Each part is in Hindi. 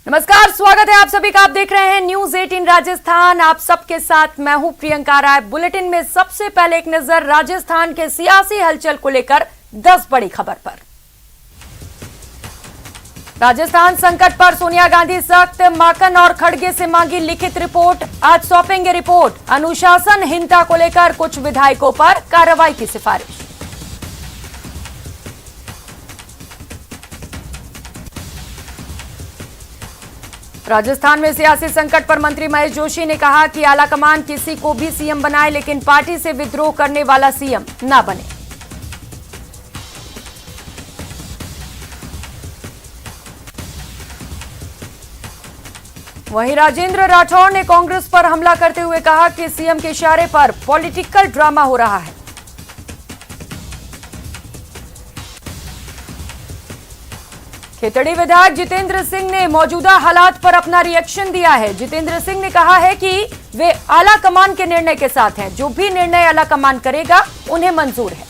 नमस्कार, स्वागत है आप सभी का। आप देख रहे हैं न्यूज 18 राजस्थान। आप सबके साथ मैं हूं प्रियंका राय। बुलेटिन में सबसे पहले एक नजर राजस्थान के सियासी हलचल को लेकर 10 बड़ी खबर पर। राजस्थान संकट पर सोनिया गांधी सख्त, माकन और खड़गे से मांगी लिखित रिपोर्ट। आज सौंपेंगे रिपोर्ट। अनुशासनहीनता को लेकर कुछ विधायकों पर कार्रवाई की सिफारिश। राजस्थान में सियासी संकट पर मंत्री महेश जोशी ने कहा कि आलाकमान किसी को भी सीएम बनाए, लेकिन पार्टी से विद्रोह करने वाला सीएम ना बने। वहीं राजेंद्र राठौड़ ने कांग्रेस पर हमला करते हुए कहा कि सीएम के इशारे पर पॉलिटिकल ड्रामा हो रहा है। खेतड़ी विधायक जितेंद्र सिंह ने मौजूदा हालात पर अपना रिएक्शन दिया है। जितेंद्र सिंह ने कहा है कि वे आला कमान के निर्णय के साथ हैं। जो भी निर्णय आला कमान करेगा उन्हें मंजूर है।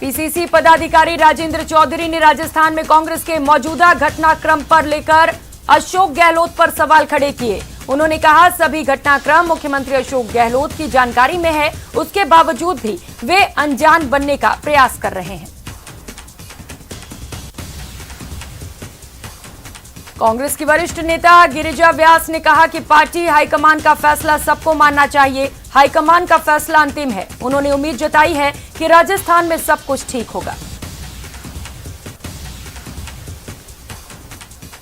पीसीसी पदाधिकारी राजेंद्र चौधरी ने राजस्थान में कांग्रेस के मौजूदा घटनाक्रम पर लेकर अशोक गहलोत पर सवाल खड़े किए। उन्होंने कहा सभी घटनाक्रम मुख्यमंत्री अशोक गहलोत की जानकारी में है, उसके बावजूद भी वे अनजान बनने का प्रयास कर रहे हैं। कांग्रेस की वरिष्ठ नेता गिरिजा व्यास ने कहा कि पार्टी हाईकमान का फैसला सबको मानना चाहिए। हाईकमान का फैसला अंतिम है। उन्होंने उम्मीद जताई है कि राजस्थान में सब कुछ ठीक होगा।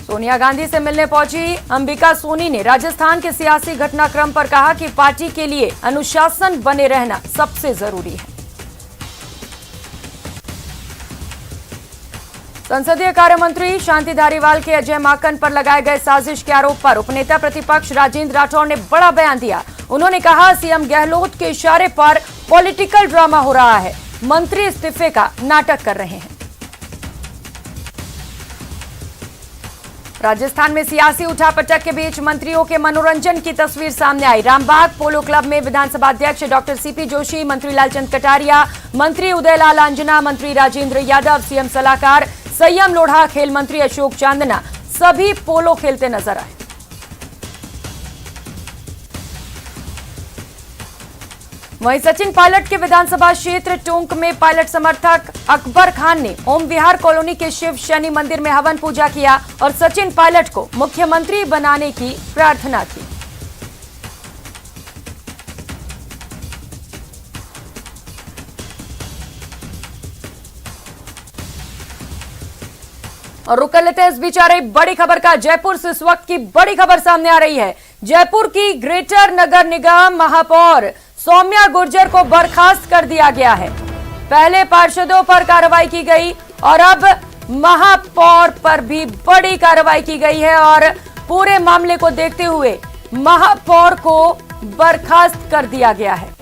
सोनिया गांधी से मिलने पहुंची अंबिका सोनी ने राजस्थान के सियासी घटनाक्रम पर कहा कि पार्टी के लिए अनुशासन बने रहना सबसे जरूरी है। संसदीय कार्य मंत्री शांति धारीवाल के अजय माकन पर लगाए गए साजिश के आरोप पर उपनेता प्रतिपक्ष राजेंद्र राठौड़ ने बड़ा बयान दिया। उन्होंने कहा सीएम गहलोत के इशारे पर पॉलिटिकल ड्रामा हो रहा है। मंत्री इस्तीफे का नाटक कर रहे हैं। राजस्थान में सियासी उठापटक के बीच मंत्रियों के मनोरंजन की तस्वीर सामने आई। रामबाग पोलो क्लब में विधानसभा अध्यक्ष डॉक्टर सीपी जोशी, मंत्री लालचंद कटारिया, मंत्री उदयलाल आंजना, मंत्री राजेंद्र यादव, सीएम सलाहकार संयम लोढ़ा, खेल मंत्री अशोक चांदना सभी पोलो खेलते नजर आए। वहीं सचिन पायलट के विधानसभा क्षेत्र टोंक में पायलट समर्थक अकबर खान ने ओम विहार कॉलोनी के शिव शनि मंदिर में हवन पूजा किया और सचिन पायलट को मुख्यमंत्री बनाने की प्रार्थना की। और रुक लेते हैं इस बीच आ रही बड़ी खबर का। जयपुर से इस वक्त की बड़ी खबर सामने आ रही है। जयपुर की ग्रेटर नगर निगम महापौर सौम्या गुर्जर को बर्खास्त कर दिया गया है। पहले पार्षदों पर कार्रवाई की गई और अब महापौर पर भी बड़ी कार्रवाई की गई है और पूरे मामले को देखते हुए महापौर को बर्खास्त कर दिया गया है।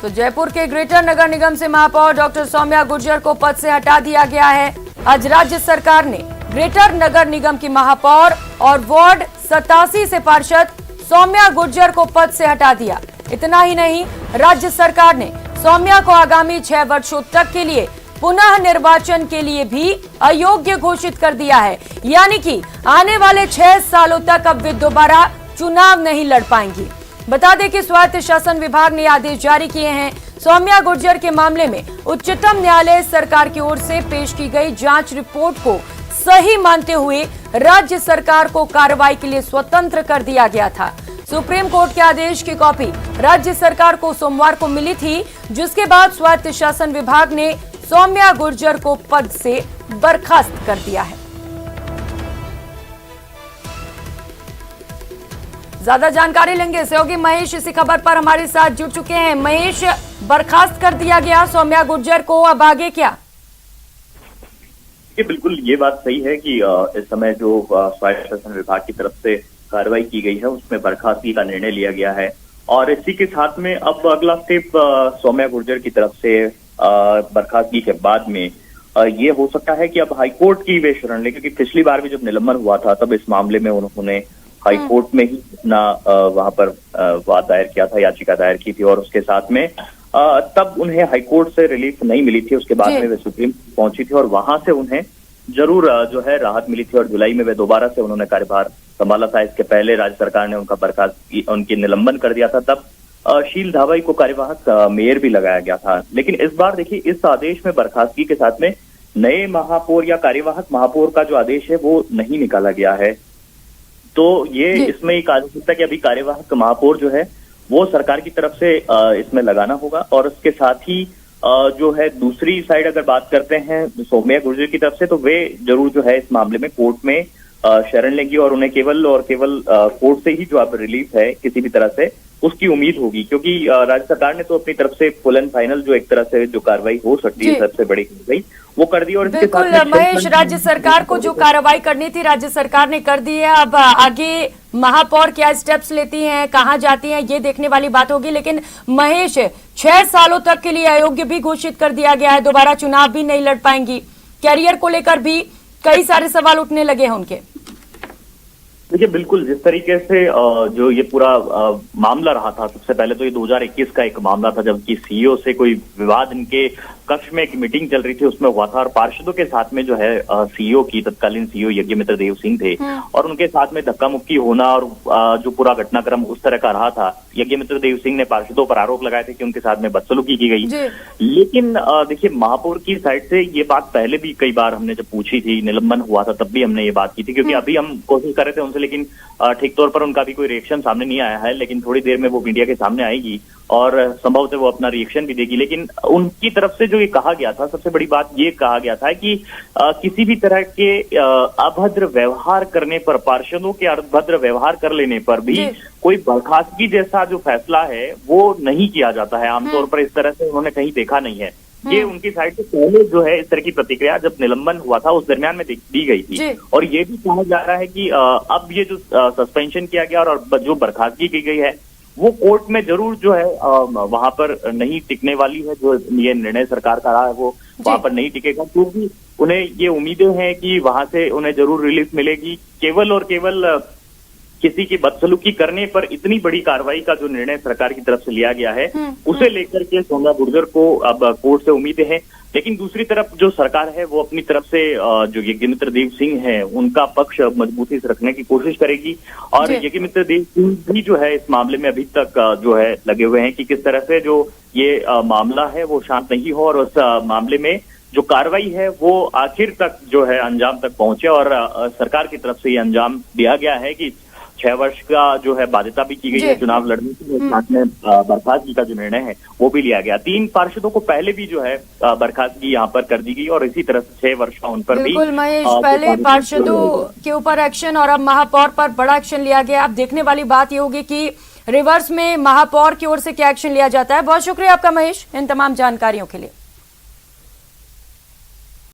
तो जयपुर के ग्रेटर नगर निगम से महापौर डॉक्टर सौम्या गुर्जर को पद से हटा दिया गया है। आज राज्य सरकार ने ग्रेटर नगर निगम की महापौर और वार्ड 87 से पार्षद सौम्या गुर्जर को पद से हटा दिया। इतना ही नहीं, राज्य सरकार ने सौम्या को आगामी 6 वर्षों तक के लिए पुनः निर्वाचन के लिए भी अयोग्य घोषित कर दिया है। यानी कि आने वाले 6 सालों तक अब वे दोबारा चुनाव नहीं लड़ पाएंगी। बता दें कि स्वायत्त शासन विभाग ने आदेश जारी किए हैं। सौम्या गुर्जर के मामले में उच्चतम न्यायालय सरकार की ओर से पेश की गई जांच रिपोर्ट को सही मानते हुए राज्य सरकार को कार्रवाई के लिए स्वतंत्र कर दिया गया था। सुप्रीम कोर्ट के आदेश की कॉपी राज्य सरकार को सोमवार को मिली थी, जिसके बाद स्वायत्त शासन विभाग ने सौम्या गुर्जर को पद से बर्खास्त कर दिया है। ज्यादा जानकारी लेंगे सहयोगी महेश इसी खबर पर हमारे साथ जुड़ चुके हैं। महेश, बर्खास्त कर दिया गया सौम्या गुर्जर को, अब आगे क्या? ये बिल्कुल ये बात सही है कि इस समय जो स्वायत्त शासन विभाग की तरफ से कार्रवाई की गई है उसमें बर्खास्तगी का निर्णय लिया गया है और इसी के साथ में अब अगला स्टेप सौम्या गुर्जर की तरफ से बर्खास्तगी के बाद में ये हो सकता है कि अब हाईकोर्ट की वे शरण ले, क्योंकि पिछली बार भी जब निलंबन हुआ था तब इस मामले में उन्होंने हाईकोर्ट में ही अपना वहां पर वाद दायर किया था, याचिका दायर की थी और उसके साथ में तब उन्हें हाईकोर्ट से रिलीफ नहीं मिली थी। उसके बाद में वे सुप्रीम पहुंची थी और वहां से उन्हें जरूर जो है राहत मिली थी और जुलाई में वे दोबारा से उन्होंने कार्यभार संभाला था। इसके पहले राज्य सरकार ने उनकी निलंबन कर दिया था। तब शील धावई को कार्यवाहक मेयर भी लगाया गया था। लेकिन इस बार देखिए, इस आदेश में बर्खास्तगी के साथ में नए महापौर या कार्यवाहक महापौर का जो आदेश है वो नहीं निकाला गया है। तो ये इसमें एक कहा जा सकता है कि अभी कार्यवाहक महापौर जो है वो सरकार की तरफ से इसमें लगाना होगा। और उसके साथ ही जो है दूसरी साइड अगर बात करते हैं सौम्या गुर्जर की तरफ से, तो वे जरूर जो है इस मामले में कोर्ट में शरण लेंगी और उन्हें केवल कोर्ट से ही जो अब रिलीफ है किसी भी तरह से उसकी उम्मीद होगी। क्योंकि राज्य सरकार ने तो अपनी तरफ से फुल एंड फाइनल जो एक तरह से जो कार्रवाई हो सकती है सबसे बड़ी कार्रवाई वो कर दी। और बिल्कुल महेश, राज्य सरकार को जो कार्रवाई करनी थी राज्य सरकार ने कर दी है। अब आगे महापौर क्या स्टेप्स लेती हैं, कहां जाती हैं, ये देखने वाली बात होगी। लेकिन महेश, 6 सालों तक के लिए अयोग्य भी घोषित कर दिया गया है, दोबारा चुनाव भी नहीं लड़ पाएंगी। कैरियर को लेकर भी कई सारे सवाल उठने लगे हैं उनके। देखिए, बिल्कुल जिस तरीके से जो ये पूरा मामला रहा था, सबसे पहले तो ये 2021 का एक मामला था जबकि सीईओ से कोई विवाद इनके कक्ष में एक मीटिंग चल रही थी उसमें हुआ था और पार्षदों के साथ में जो है सीईओ की तत्कालीन सीईओ यज्ञमित्र देव सिंह थे और उनके साथ में धक्का मुक्की होना और जो पूरा घटनाक्रम उस तरह का रहा था। यज्ञमित्र देव सिंह ने पार्षदों पर आरोप लगाए थे कि उनके साथ में बदसलूकी की गई। लेकिन देखिए, महापौर की साइड से ये बात पहले भी कई बार हमने जब पूछी थी, निलंबन हुआ था तब भी हमने ये बात की थी, क्योंकि अभी हम कोशिश कर रहे थे उनसे, लेकिन ठीक तौर पर उनका भी कोई रिएक्शन सामने नहीं आया है। लेकिन थोड़ी देर में वो मीडिया के सामने आएगी और संभवतः वो अपना रिएक्शन भी देगी। लेकिन उनकी तरफ से जो ये कहा गया था, सबसे बड़ी बात ये कहा गया था कि किसी भी तरह के अभद्र व्यवहार करने पर, पार्षदों के अभद्र व्यवहार कर लेने पर भी कोई बर्खास्तगी जैसा जो फैसला है वो नहीं किया जाता है। आमतौर पर इस तरह से उन्होंने कहीं देखा नहीं है। ये उनकी साइड से पहले जो है इस तरह की प्रतिक्रिया जब निलंबन हुआ था उस दरमियान में दी गई थी। और ये भी कहा जा रहा है कि अब ये जो सस्पेंशन किया गया और जो बर्खास्तगी की गई है वो कोर्ट में जरूर जो है वहां पर नहीं टिकने वाली है। जो ये निर्णय सरकार का रहा है वो वहां पर नहीं टिकेगा, क्योंकि उन्हें ये उम्मीदें हैं कि वहां से उन्हें जरूर रिलीफ मिलेगी। केवल और केवल किसी की बदसलूकी करने पर इतनी बड़ी कार्रवाई का जो निर्णय सरकार की तरफ से लिया गया है उसे लेकर के सौम्या गुर्जर को अब कोर्ट से उम्मीदें हैं। लेकिन दूसरी तरफ जो सरकार है वो अपनी तरफ से जो यज्ञमित्र देव सिंह है उनका पक्ष मजबूती से रखने की कोशिश करेगी। और यज्ञमित्र देव सिंह भी जो है इस मामले में अभी तक जो है लगे हुए हैं कि किस तरह से जो ये मामला है वो शांत नहीं हो और उस मामले में जो कार्रवाई है वो आखिर तक जो है अंजाम तक पहुंचे। और सरकार की तरफ से ये अंजाम दिया गया है कि 6 वर्ष का जो है बाध्यता भी की गई है चुनाव लड़ने की। साथ में बर्खास्तगी का जो निर्णय है वो भी लिया गया। 3 पार्षदों को पहले भी जो है बर्खास्तगी यहाँ पर कर दी गई और इसी तरह से 6 वर्ष का उन पर भी। बिल्कुल महेश, पहले पार्षदों के ऊपर एक्शन और अब महापौर पर बड़ा एक्शन लिया गया। अब देखने वाली बात ये होगी कि रिवर्स में महापौर की ओर से क्या एक्शन लिया जाता है। बहुत शुक्रिया आपका महेश इन तमाम जानकारियों के लिए।